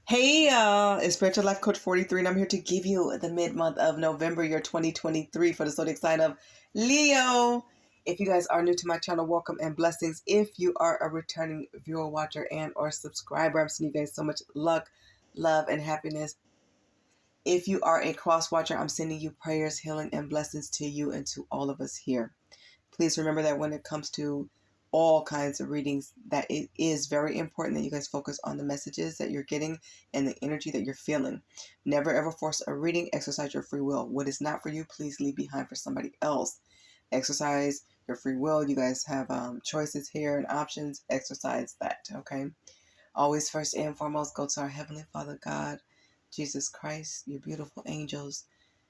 Hey, it's Spiritual Life Coach 43, and I'm here to give you the mid-month of November, year 2023, for the zodiac sign of Leo. If you guys are new to my channel, welcome and blessings. If you are a returning viewer, watcher, and or subscriber, I'm sending you guys so much luck, love, and happiness. If you are a cross watcher, I'm sending you prayers, healing, and blessings to you and to all of us here. Please remember that when it comes to all kinds of readings, that it is very important that you guys focus on the messages that you're getting and the energy that you're feeling. Never ever force a reading. Exercise your free will. What is not for you, please leave behind for somebody else. Exercise your free will. You guys have choices here and options. Exercise that, okay? Always first and foremost, go to our Heavenly Father God, Jesus Christ, your beautiful angels,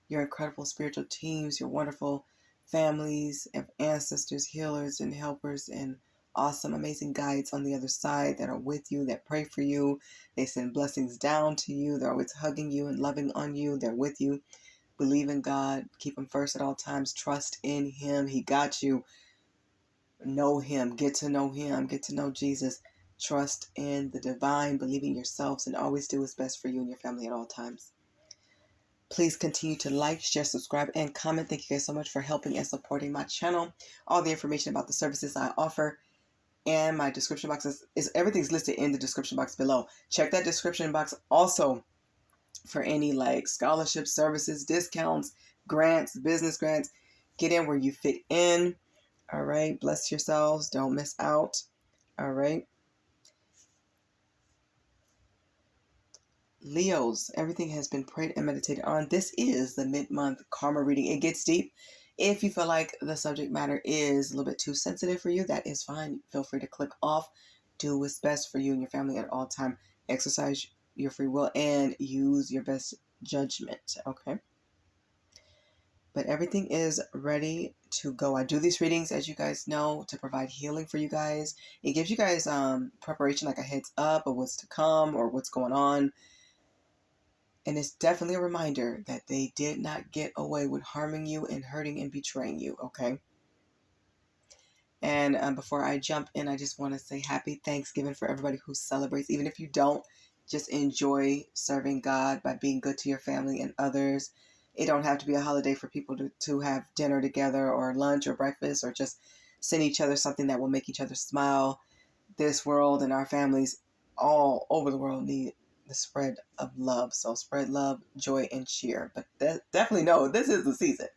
your incredible spiritual teams, your wonderful families and ancestors, healers and helpers, and awesome, amazing guides on the other side that are with you, that pray for you. They send blessings down to you. They're always hugging you and loving on you. They're with you. Believe in God. Keep Him first at all times. Trust in Him. He got you. Know Him. Get to know Him. Get to know Jesus. Trust in the divine. Believe in yourselves and always do what's best for you and your family at all times. Please continue to like, share, subscribe, and comment. Thank you guys so much for helping and supporting my channel. All the information about the services I offer and my description box is everything's listed in the description box below. Check that description box also for any like scholarship services, discounts, grants, business grants. Get in where you fit in. All right. Bless yourselves. Don't miss out. All right. Leos, everything has been prayed and meditated on. This is the mid-month karma reading. It gets deep. If you feel like the subject matter is a little bit too sensitive for you, that is fine. Feel free to click off. Do what's best for you and your family at all time. Exercise your free will and use your best judgment, okay? But everything is ready to go. I do these readings, as you guys know, to provide healing for you guys. It gives you guys preparation, like a heads up of what's to come or what's going on. And it's definitely a reminder that they did not get away with harming you and hurting and betraying you, okay? And before I jump in, I just want to say happy Thanksgiving for everybody who celebrates. Even if you don't, just enjoy serving God by being good to your family and others. It don't have to be a holiday for people to have dinner together or lunch or breakfast or just send each other something that will make each other smile. This world and our families all over the world need the spread of love. So spread love, joy, and cheer. But definitely know this is the season.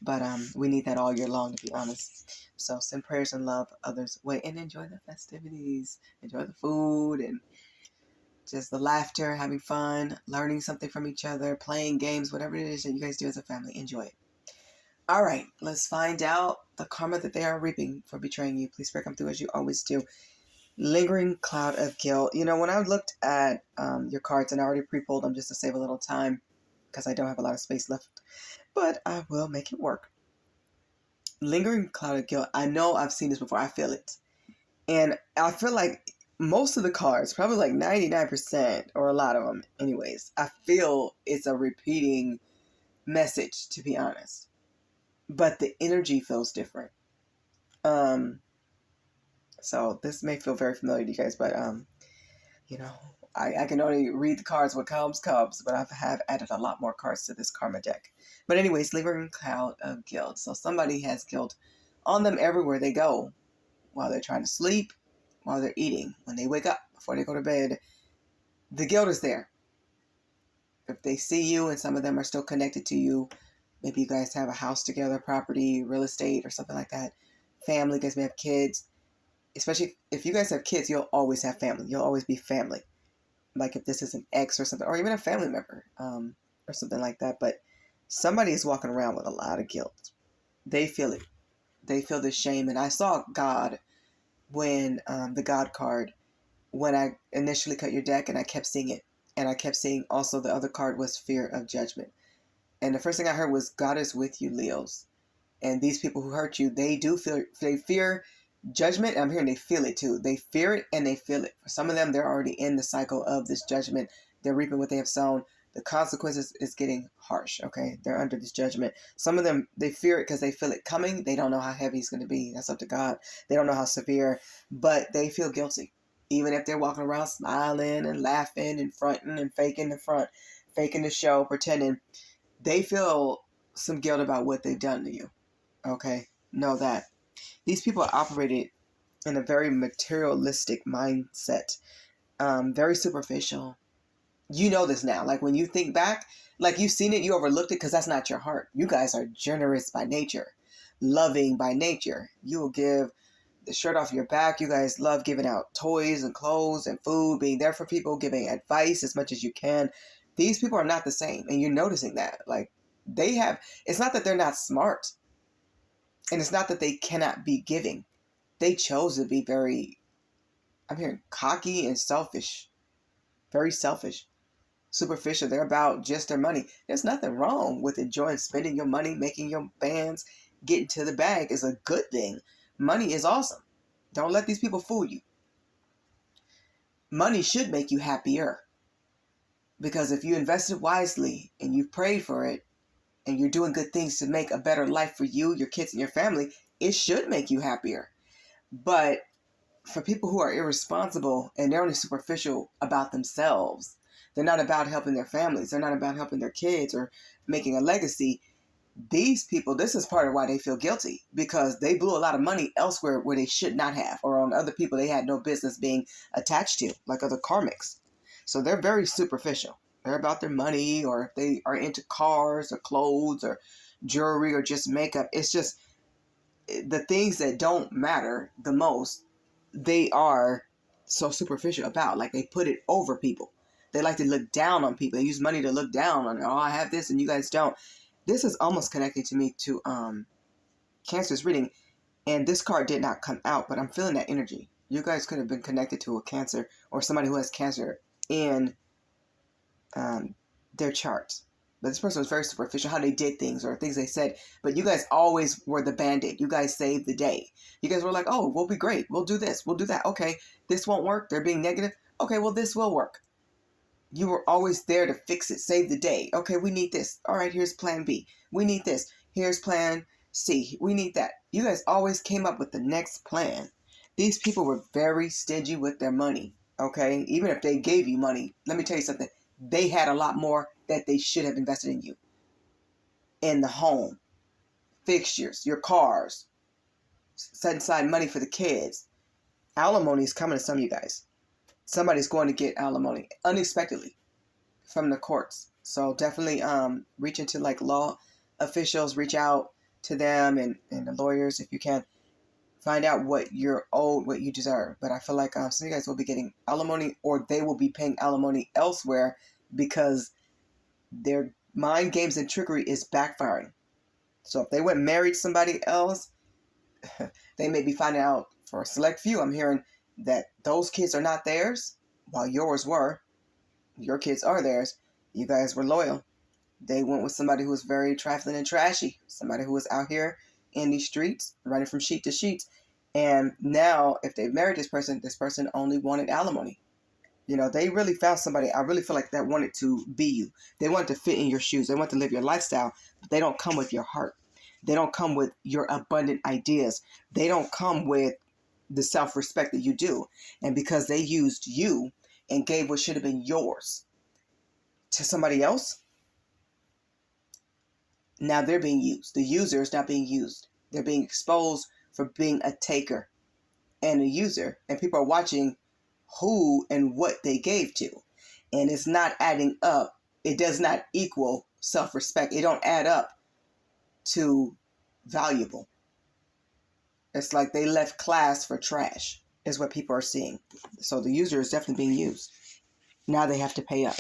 But we need that all year long, to be honest. So send prayers and love others' way and enjoy the festivities. Enjoy the food and just the laughter, having fun, learning something from each other, playing games, whatever it is that you guys do as a family. Enjoy it. All right, let's find out the karma that they are reaping for betraying you. Please pray come through as you always do. Lingering cloud of guilt. You know, when I looked at your cards, and I already pre-pulled them just to save a little time because I don't have a lot of space left, but I will make it work. Lingering cloud of guilt. I know I've seen this before. I feel it. And I feel like most of the cards, probably like 99% or a lot of them anyways, I feel it's a repeating message, to be honest. But the energy feels different. So this may feel very familiar to you guys, but you know, I can only read the cards. What comes, but I have added a lot more cards to this karma deck. But anyways, lingering cloud of guilt. So somebody has guilt on them everywhere they go, while they're trying to sleep, while they're eating, when they wake up, before they go to bed. The guilt is there. If they see you, and some of them are still connected to you, maybe you guys have a house together, property, real estate, or something like that. Family, you guys may have kids. Especially if you guys have kids, you'll always have family. You'll always be family. Like if this is an ex or something, or even a family member, or something like that. But somebody is walking around with a lot of guilt. They feel it. They feel the shame. And I saw God when the God card, when I initially cut your deck, and I kept seeing it. And I kept seeing also the other card was fear of judgment. And the first thing I heard was God is with you, Leos. And these people who hurt you, they fear judgment. I'm hearing they feel it too. They fear it and they feel it. For some of them, they're already in the cycle of this judgment. They're reaping what they have sown. The consequences is getting harsh. Okay, they're under this judgment. Some of them, they fear it because they feel it coming. They don't know how heavy it's going to be. That's up to God. They don't know how severe, but they feel guilty. even if they're walking around smiling and laughing and fronting and faking the front, faking the show, pretending, they feel some guilt about what they've done to you. Okay? Know that. These people operated in a very materialistic mindset, very superficial. You know this now. Like when you think back, like you've seen it, you overlooked it because that's not your heart. You guys are generous by nature, loving by nature. You will give the shirt off your back. You guys love giving out toys and clothes and food, being there for people, giving advice as much as you can. These people are not the same. And you're noticing that. Like they have, it's not that they're not smart. And it's not that they cannot be giving. They chose to be very, I'm hearing cocky and selfish. Very selfish. Superficial. They're about just their money. There's nothing wrong with enjoying spending your money, making your bands, getting to the bag is a good thing. Money is awesome. Don't let these people fool you. Money should make you happier. Because if you invested wisely and you prayed for it and you're doing good things to make a better life for you, your kids, and your family, it should make you happier. But for people who are irresponsible and they're only superficial about themselves, they're not about helping their families, they're not about helping their kids or making a legacy. These people, this is part of why they feel guilty, because they blew a lot of money elsewhere where they should not have, or on other people they had no business being attached to, like other karmics. So they're very superficial. They're about their money, or if they are into cars or clothes or jewelry or just makeup. It's just the things that don't matter the most, they are so superficial about. Like they put it over people. They like to look down on people. They use money to look down on, oh, I have this and you guys don't. This is almost connecting to me to Cancer's reading. And this card did not come out, but I'm feeling that energy. You guys could have been connected to a Cancer or somebody who has Cancer in their charts. But this person was very superficial, how they did things or things they said. But you guys always were the Band-Aid. You guys saved the day. You guys were like, oh, we'll be great. We'll do this. We'll do that. Okay, this won't work. They're being negative. Okay, well, this will work. You were always there to fix it, save the day. Okay, we need this. All right, here's plan B. We need this. Here's plan C. We need that. You guys always came up with the next plan. These people were very stingy with their money, okay? Even if they gave you money, let me tell you something. They had a lot more that they should have invested in you. In the home, fixtures, your cars, set aside money for the kids. Alimony is coming to some of you guys. Somebody's going to get alimony unexpectedly from the courts. So definitely reach into like law officials, reach out to them and the lawyers if you can. Find out what you're owed, what you deserve. But I feel like some of you guys will be getting alimony, or they will be paying alimony elsewhere because their mind games and trickery is backfiring. So if they went married to somebody else, they may be finding out, for a select few, I'm hearing that those kids are not theirs, while yours were. Your kids are theirs. You guys were loyal. They went with somebody who was very trifling and trashy, somebody who was out here in these streets, running from sheet to sheet. And now, if they married this person only wanted alimony. You know, they really found somebody, I really feel like, that wanted to be you. They want to fit in your shoes. They want to live your lifestyle, but they don't come with your heart. They don't come with your abundant ideas. They don't come with the self-respect that you do. And because they used you and gave what should have been yours to somebody else, now they're being used. The user is not being used. They're being exposed for being a taker and a user. And people are watching who and what they gave to. And it's not adding up. It does not equal self-respect. It don't add up to valuable. It's like they left class for trash, is what people are seeing. So the user is definitely being used. Now they have to pay up.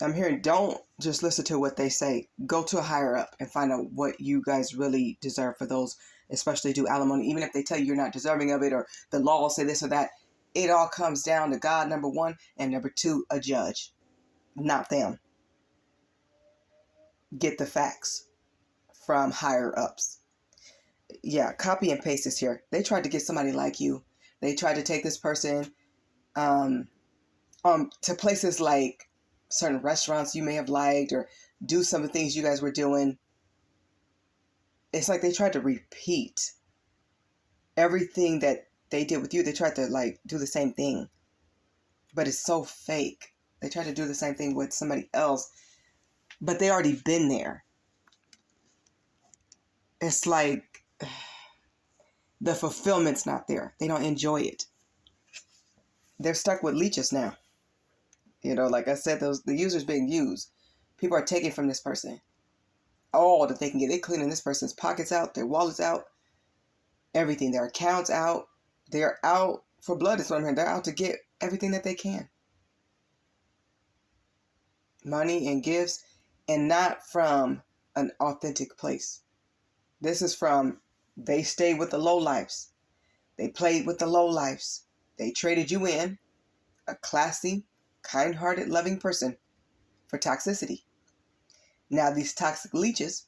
I'm hearing, don't just listen to what they say. Go to a higher up and find out what you guys really deserve for those, especially do alimony. Even if they tell you you're not deserving of it, or the law say this or that, it all comes down to God, number one, and number two, a judge, not them. Get the facts from higher ups. Yeah, copy and paste this here. They tried to get somebody like you. They tried to take this person to places like certain restaurants you may have liked, or do some of the things you guys were doing. It's like they tried to repeat everything that they did with you, they tried to like do the same thing. But it's so fake. They try to do the same thing with somebody else, but they already been there. It's like the fulfillment's not there. They don't enjoy it. They're stuck with leeches now. You know, like I said, the user's being used. People are taking from this person all that they can get. They're cleaning this person's pockets out, their wallets out, everything, their accounts out. They're out for blood, is what I'm hearing. They're out to get everything that they can. Money and gifts, and not from an authentic place. This is from, they stayed with the lowlifes. They played with the lowlifes. They traded you in, a classy, kind-hearted, loving person, for toxicity. Now these toxic leeches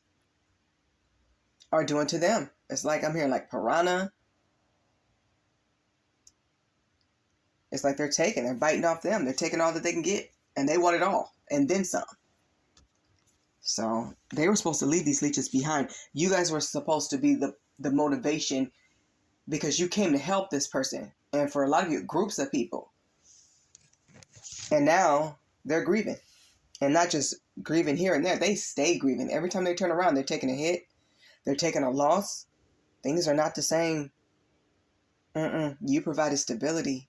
are doing to them. It's like I'm hearing like piranha. It's like they're biting off them. They're taking all that they can get, and they want it all, and then some. So they were supposed to leave these leeches behind. You guys were supposed to be the motivation, because you came to help this person. And for a lot of you, groups of people. And now they're grieving. And not just grieving here and there. They stay grieving. Every time they turn around, they're taking a hit. They're taking a loss. Things are not the same. You provided stability.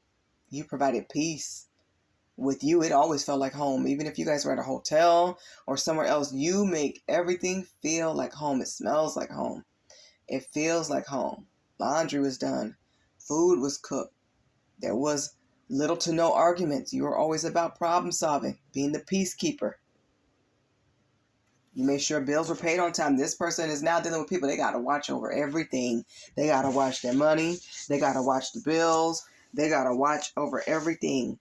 You provided peace. With you, it always felt like home. Even if you guys were at a hotel or somewhere else, you make everything feel like home. It smells like home. It feels like home. Laundry was done. Food was cooked. There was little to no arguments. You were always about problem solving, being the peacekeeper. You made sure bills were paid on time. This person is now dealing with people. They got to watch over everything. They got to watch their money. They got to watch the bills. They got to watch over everything.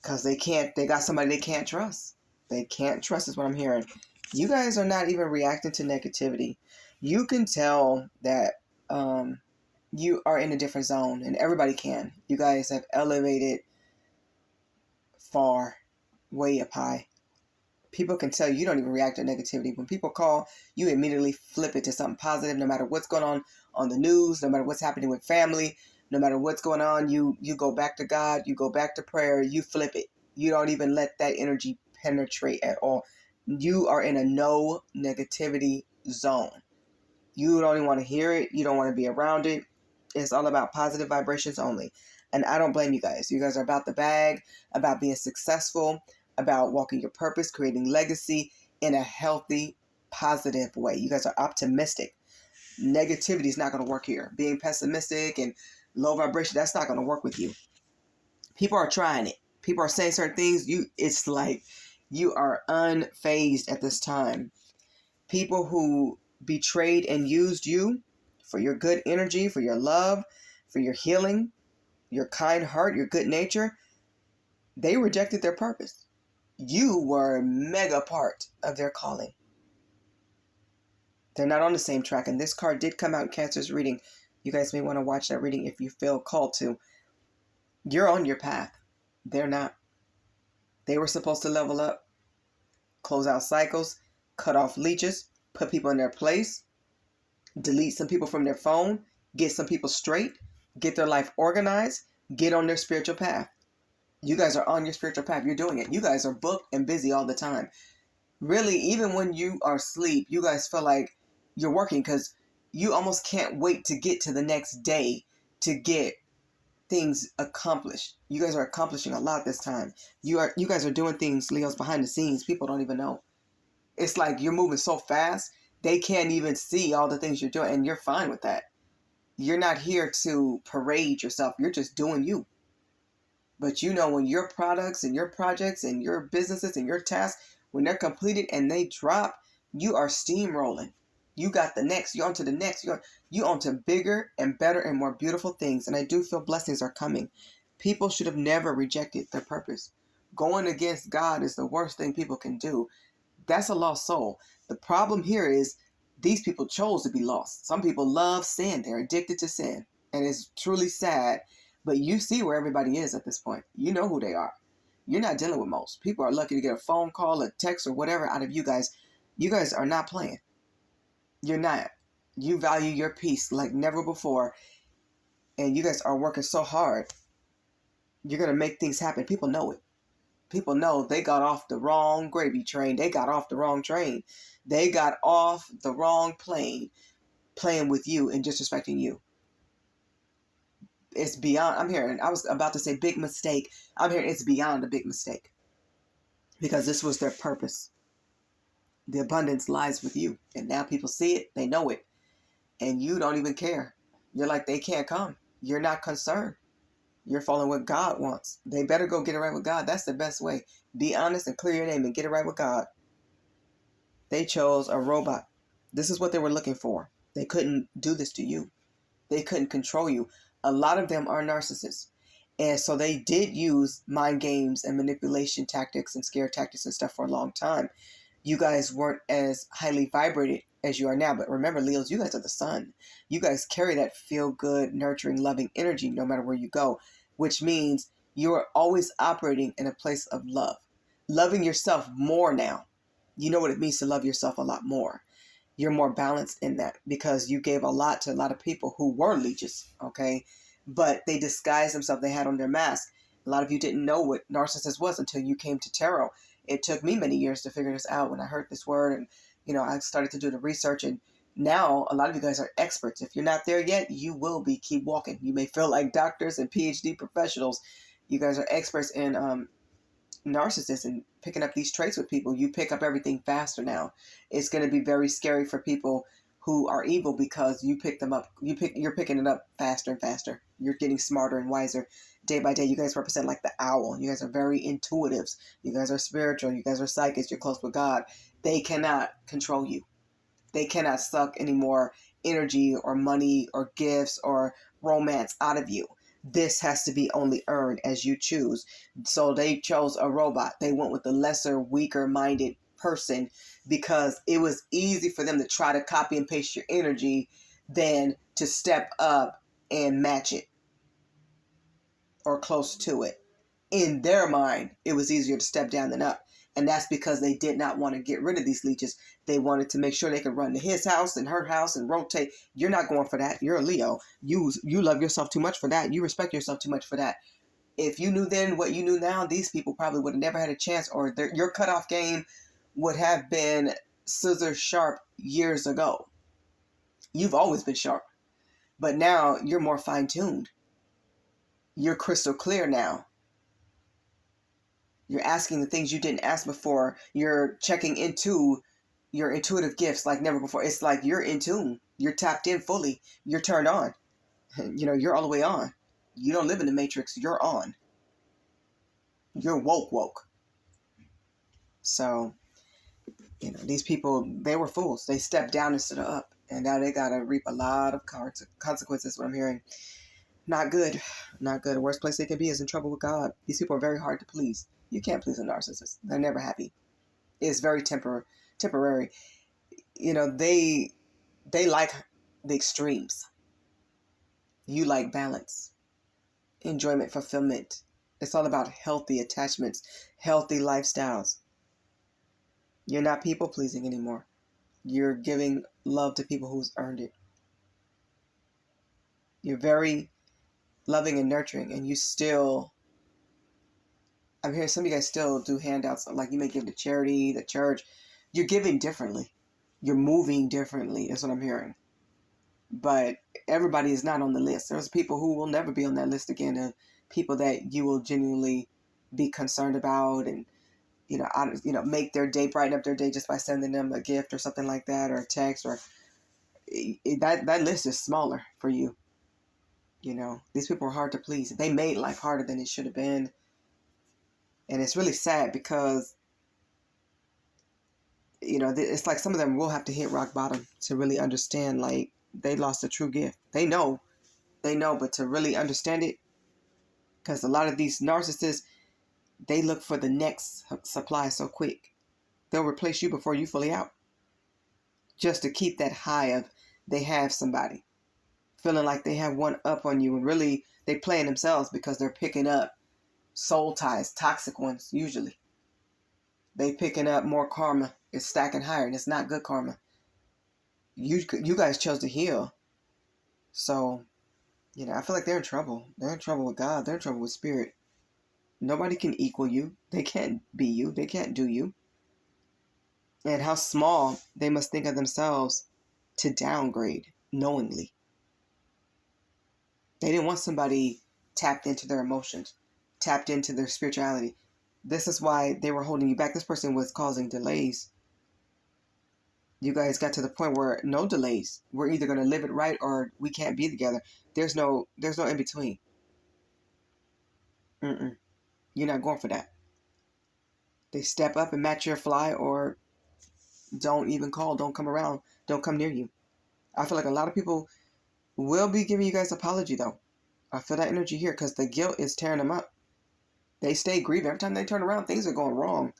Because they got somebody they can't trust. They can't trust is what I'm hearing. You guys are not even reacting to negativity. You can tell that you are in a different zone, and everybody can. You guys have elevated far, way up high. People can tell you don't even react to negativity. When people call, you immediately flip it to something positive, no matter what's going on the news, no matter what's happening with family, no matter what's going on, you go back to God, you go back to prayer, you flip it. You don't even let that energy penetrate at all. You are in a no negativity zone. You don't even want to hear it. You don't want to be around it. It's all about positive vibrations only. And I don't blame you guys. You guys are about the bag, about being successful, about walking your purpose, creating legacy in a healthy, positive way. You guys are optimistic. Negativity is not going to work here. Being pessimistic and low vibration, that's not going to work with you. People are trying it. People are saying certain things. It's like you are unfazed at this time. People who betrayed and used you for your good energy, for your love, for your healing, your kind heart, your good nature, they rejected their purpose. You were a mega part of their calling. They're not on the same track. And this card did come out in Cancer's reading. You guys may want to watch that reading if you feel called to. You're on your path. They're not. They were supposed to level up, close out cycles, cut off leeches, put people in their place, delete some people from their phone, get some people straight, get their life organized, get on their spiritual path. You guys are on your spiritual path. You're doing it. You guys are booked and busy all the time. Really, even when you are asleep, you guys feel like you're working because you almost can't wait to get to the next day to get things accomplished. You guys are accomplishing a lot this time. You guys are doing things, Leos, behind the scenes. People don't even know. It's like you're moving so fast, they can't even see all the things you're doing, and you're fine with that. You're not here to parade yourself. You're just doing you. But you know, when your products and your projects and your businesses and your tasks, when they're completed and they drop, you are steamrolling. You got the next. You're on to the next. You're on to bigger and better and more beautiful things. And I do feel blessings are coming. People should have never rejected their purpose. Going against God is the worst thing people can do. That's a lost soul. The problem here is these people chose to be lost. Some people love sin. They're addicted to sin. And it's truly sad. But you see where everybody is at this point. You know who they are. You're not dealing with most. People are lucky to get a phone call, a text, or whatever out of you guys. You guys are not playing. You're not. You value your peace like never before. and you guys are working so hard, you're going to make things happen. People know it. People know they got off the wrong gravy train. They got off the wrong train. They got off the wrong plane playing with you and disrespecting you. It's beyond, I'm hearing, I was about to say big mistake. I'm hearing it's beyond a big mistake. Because this was their purpose. The abundance lies with you. And now people see it. They know it. And you don't even care. You're like, they can't come. You're not concerned. You're following what God wants. They better go get it right with God. That's the best way. Be honest and clear your name and get it right with God. They chose a robot. This is what they were looking for. They couldn't do this to you. They couldn't control you. A lot of them are narcissists. And so they did use mind games and manipulation tactics and scare tactics and stuff for a long time. You guys weren't as highly vibrated as you are now. But remember, Leos, you guys are the sun. You guys carry that feel-good, nurturing, loving energy no matter where you go, which means you're always operating in a place of love. Loving yourself more now. You know what it means to love yourself a lot more. You're more balanced in that because you gave a lot to a lot of people who were leeches, okay? But they disguised themselves. They had on their mask. A lot of you didn't know what narcissist was until you came to tarot. It took me many years to figure this out when I heard this word. And, you know, I started to do the research. And now a lot of you guys are experts. If you're not there yet, you will be. Keep walking. You may feel like doctors and PhD professionals. You guys are experts in narcissists and picking up these traits with people. You pick up everything faster now. It's going to be very scary for people who are evil because you pick them up. You're picking it up faster and faster. You're getting smarter and wiser day by day. You guys represent like the owl. You guys are very intuitives. You guys are spiritual. You guys are psychics. You're close with God. They cannot control you. They cannot suck any more energy or money or gifts or romance out of you. This has to be only earned as you choose. So they chose a robot. They went with the lesser, weaker minded person because it was easy for them to try to copy and paste your energy than to step up and match it or close to it. In their mind, it was easier to step down than up. And that's because they did not want to get rid of these leeches. They wanted to make sure they could run to his house and her house and rotate. You're not going for that. You're a Leo. You love yourself too much for that. You respect yourself too much for that. If you knew then what you knew now, these people probably would have never had a chance, or your cutoff game would have been scissor sharp years ago. You've always been sharp. But now you're more fine-tuned. You're crystal clear now. You're asking the things you didn't ask before. You're checking into your intuitive gifts like never before. It's like you're in tune. You're tapped in fully. You're turned on. You know, you're all the way on. You don't live in the matrix. You're on. You're woke. So, you know, these people, they were fools. They stepped down instead of up. And now they got to reap a lot of consequences, what I'm hearing. Not good. Not good. The worst place they can be is in trouble with God. These people are very hard to please. You can't please a narcissist. They're never happy. It's very temporary. You know, they like the extremes. You like balance, enjoyment, fulfillment. It's all about healthy attachments, healthy lifestyles. You're not people pleasing anymore. You're giving love to people who's earned it. You're very loving and nurturing, and you still, I'm hearing some of you guys still do handouts, like you may give to charity, the church. You're giving differently. You're moving differently, is what I'm hearing. But everybody is not on the list. There's people who will never be on that list again, and people that you will genuinely be concerned about and, make their day, brighten up their day just by sending them a gift or something like that, or a text, or that list is smaller for you. You know, these people are hard to please. They made life harder than it should have been. And it's really sad because, you know, it's like some of them will have to hit rock bottom to really understand, like, they lost a true gift. They know, but to really understand it, because a lot of these narcissists, they look for the next supply so quick. They'll replace you before you fully out. Just to keep that high of they have somebody. Feeling like they have one up on you, and really they playing themselves because they're picking up soul ties, toxic ones usually. They picking up more karma. It's stacking higher, and it's not good karma. You guys chose to heal. So You know, I feel like they're in trouble. They're in trouble with God. They're in trouble with spirit. Nobody can equal you. They can't be you. They can't do you. And how small they must think of themselves to downgrade knowingly. They didn't want somebody tapped into their emotions, tapped into their spirituality. This is why they were holding you back. This person was causing delays. You guys got to the point where no delays. We're either going to live it right or we can't be together. There's no in between. Mm-mm. You're not going for that. They step up and match your fly, or don't even call, don't come around, don't come near you. I feel like a lot of people will be giving you guys apology though. I feel that energy here because the guilt is tearing them up. They stay grieving. Every time they turn around, things are going wrong.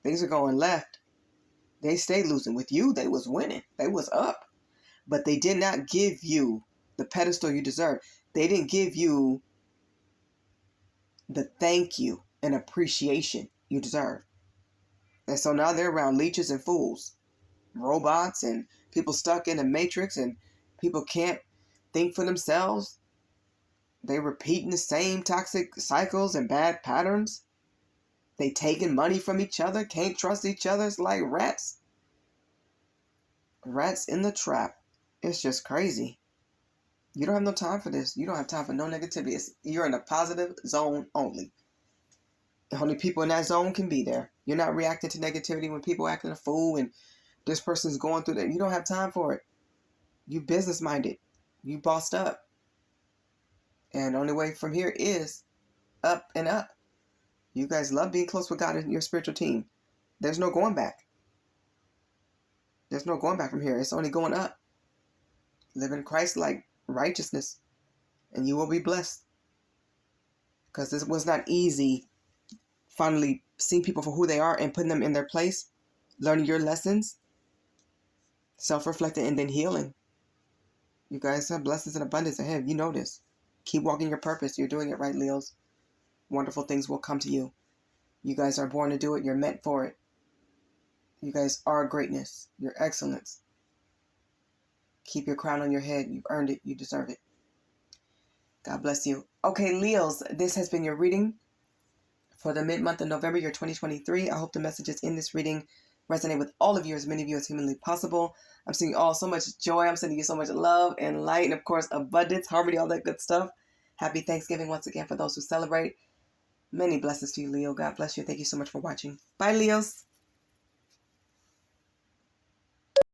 Things are going left. They stay losing. With you, they was winning. They was up. But they did not give you the pedestal you deserve. They didn't give you the thank you and appreciation you deserve. And so now they're around leeches and fools, robots and people stuck in a matrix, and people can't think for themselves. They repeating the same toxic cycles and bad patterns. They taking money from each other, can't trust each other. It's like rats. Rats in the trap. It's just crazy. You don't have no time for this. You don't have time for no negativity. You're in a positive zone only. The only people in that zone can be there. You're not reacting to negativity when people acting a fool and this person's going through that. You don't have time for it. You business minded. You bossed up. And the only way from here is up and up. You guys love being close with God and your spiritual team. There's no going back. There's no going back from here. It's only going up. Live in Christ-like righteousness, and you will be blessed. Because this was not easy, finally seeing people for who they are and putting them in their place, learning your lessons, self-reflecting, and then healing. You guys have blessings and abundance ahead. You know this. Keep walking your purpose. You're doing it right, Leos. Wonderful things will come to you. You guys are born to do it. You're meant for it. You guys are greatness. You're excellence. Keep your crown on your head. You've earned it. You deserve it. God bless you. Okay, Leos, this has been your reading for the mid-month of November, year 2023. I hope the messages in this reading resonate with all of you, as many of you as humanly possible. I'm sending you all so much joy. I'm sending you so much love and light, and of course, abundance, harmony, all that good stuff. Happy Thanksgiving once again for those who celebrate. Many blessings to you, Leo. God bless you. Thank you so much for watching. Bye, Leos.